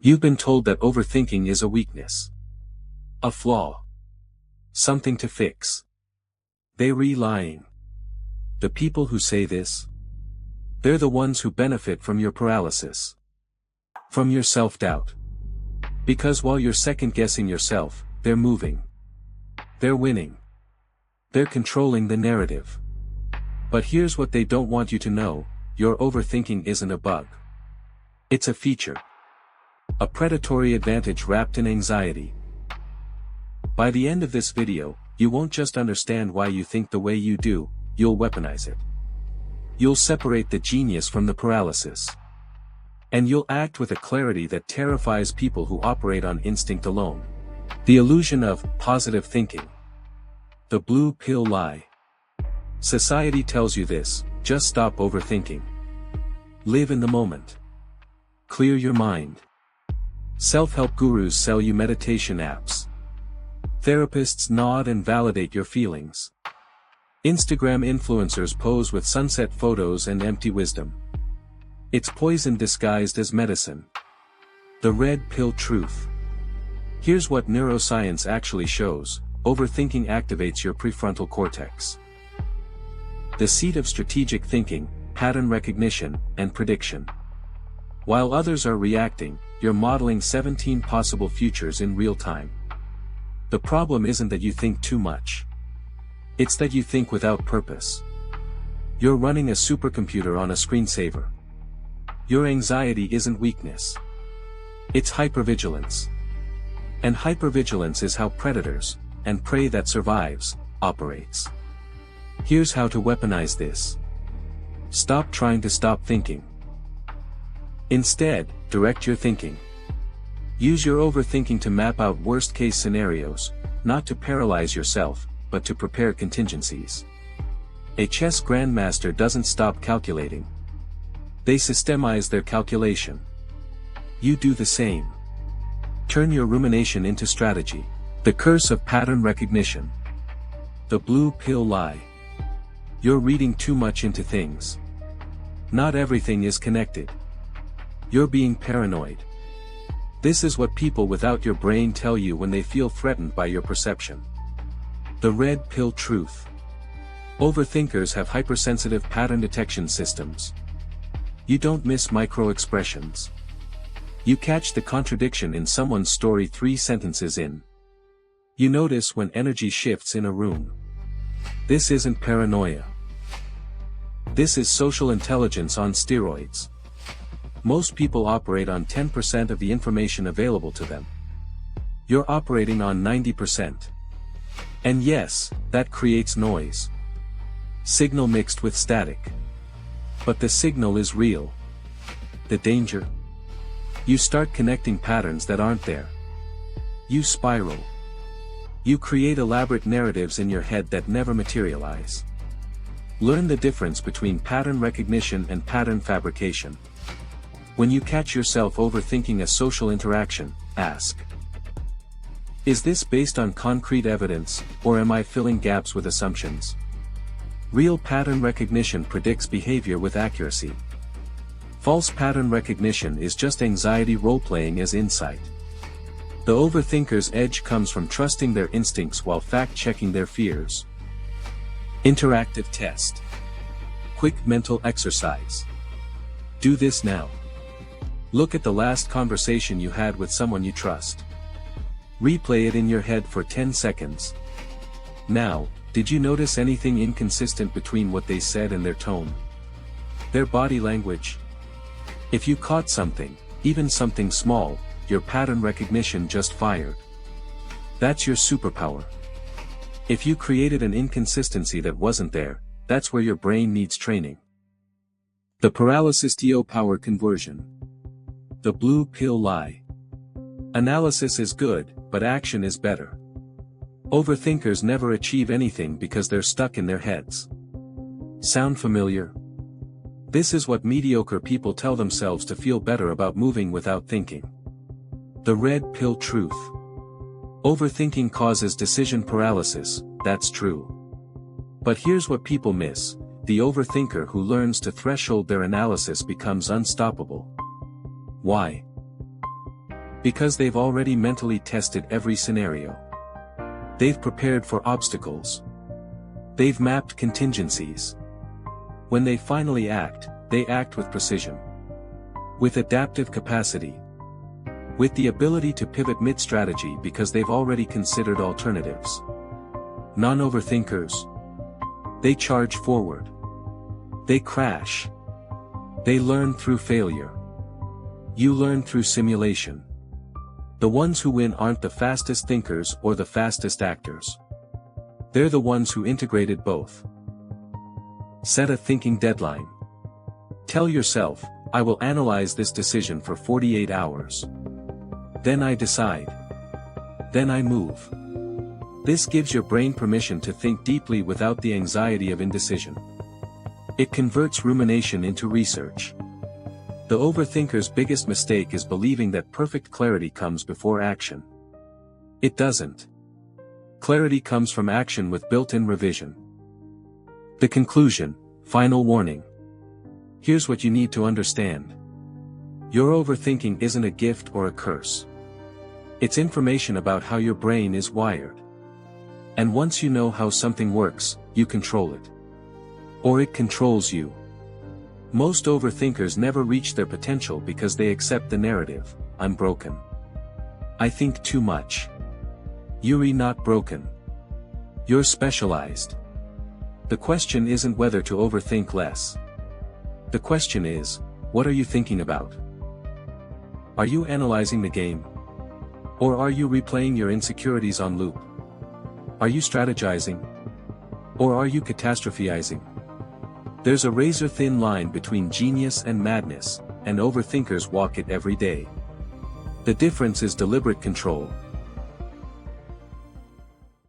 You've been told that overthinking is a weakness. A flaw. Something to fix. They're lying. The people who say this, they're the ones who benefit from your paralysis. From your self-doubt. Because while you're second-guessing yourself, they're moving. They're winning. They're controlling the narrative. But here's what they don't want you to know: your overthinking isn't a bug. It's a feature. A predatory advantage wrapped in anxiety. By the end of this video, you won't just understand why you think the way you do, you'll weaponize it. You'll separate the genius from the paralysis. And you'll act with a clarity that terrifies people who operate on instinct alone. The illusion of positive thinking. The blue pill lie. Society tells you this: just stop overthinking. Live in the moment. Clear your mind. Self-help gurus sell you meditation apps. Therapists nod and validate your feelings. Instagram influencers pose with sunset photos and empty wisdom. It's poison disguised as medicine. The red pill truth. Here's what neuroscience actually shows: overthinking activates your prefrontal cortex, the seat of strategic thinking, pattern recognition, and prediction. While others are reacting, you're modeling 17 possible futures in real time. The problem isn't that you think too much. It's that you think without purpose. You're running a supercomputer on a screensaver. Your anxiety isn't weakness. It's hypervigilance. And hypervigilance is how predators, and prey that survives, operates. Here's how to weaponize this. Stop trying to stop thinking. Instead, direct your thinking. Use your overthinking to map out worst-case scenarios, not to paralyze yourself, but to prepare contingencies. A chess grandmaster doesn't stop calculating. They systemize their calculation. You do the same. Turn your rumination into strategy. The curse of pattern recognition. The blue pill lie. You're reading too much into things. Not everything is connected. You're being paranoid. This is what people without your brain tell you when they feel threatened by your perception. The red pill truth. Overthinkers have hypersensitive pattern detection systems. You don't miss micro-expressions. You catch the contradiction in someone's story 3 sentences in. You notice when energy shifts in a room. This isn't paranoia. This is social intelligence on steroids. Most people operate on 10% of the information available to them. You're operating on 90%. And yes, that creates noise. Signal mixed with static. But the signal is real. The danger? You start connecting patterns that aren't there. You spiral. You create elaborate narratives in your head that never materialize. Learn the difference between pattern recognition and pattern fabrication. When you catch yourself overthinking a social interaction, ask: is this based on concrete evidence, or am I filling gaps with assumptions? Real pattern recognition predicts behavior with accuracy. False pattern recognition is just anxiety role-playing as insight. The overthinker's edge comes from trusting their instincts while fact-checking their fears. Interactive test. Quick mental exercise. Do this now. Look at the last conversation you had with someone you trust. Replay it in your head for 10 seconds. Now, did you notice anything inconsistent between what they said and their tone? Their body language? If you caught something, even something small, your pattern recognition just fired. That's your superpower. If you created an inconsistency that wasn't there, that's where your brain needs training. The paralysis to power conversion. The blue pill lie. Analysis is good, but action is better. Overthinkers never achieve anything because they're stuck in their heads. Sound familiar? This is what mediocre people tell themselves to feel better about moving without thinking. The red pill truth. Overthinking causes decision paralysis, that's true. But here's what people miss: the overthinker who learns to threshold their analysis becomes unstoppable. Why? Because they've already mentally tested every scenario. They've prepared for obstacles. They've mapped contingencies. When they finally act, they act with precision. With adaptive capacity. With the ability to pivot mid-strategy because they've already considered alternatives. Non-overthinkers. They charge forward. They crash. They learn through failure. You learn through simulation. The ones who win aren't the fastest thinkers or the fastest actors. They're the ones who integrated both. Set a thinking deadline. Tell yourself, I will analyze this decision for 48 hours. Then I decide. Then I move. This gives your brain permission to think deeply without the anxiety of indecision. It converts rumination into research. The overthinker's biggest mistake is believing that perfect clarity comes before action. It doesn't. Clarity comes from action with built-in revision. The conclusion, final warning. Here's what you need to understand. Your overthinking isn't a gift or a curse. It's information about how your brain is wired. And once you know how something works, you control it. Or it controls you. Most overthinkers never reach their potential because they accept the narrative, I'm broken. I think too much. You're not broken. You're specialized. The question isn't whether to overthink less. The question is, what are you thinking about? Are you analyzing the game? Or are you replaying your insecurities on loop? Are you strategizing? Or are you catastrophizing? There's a razor-thin line between genius and madness, and overthinkers walk it every day. The difference is deliberate control,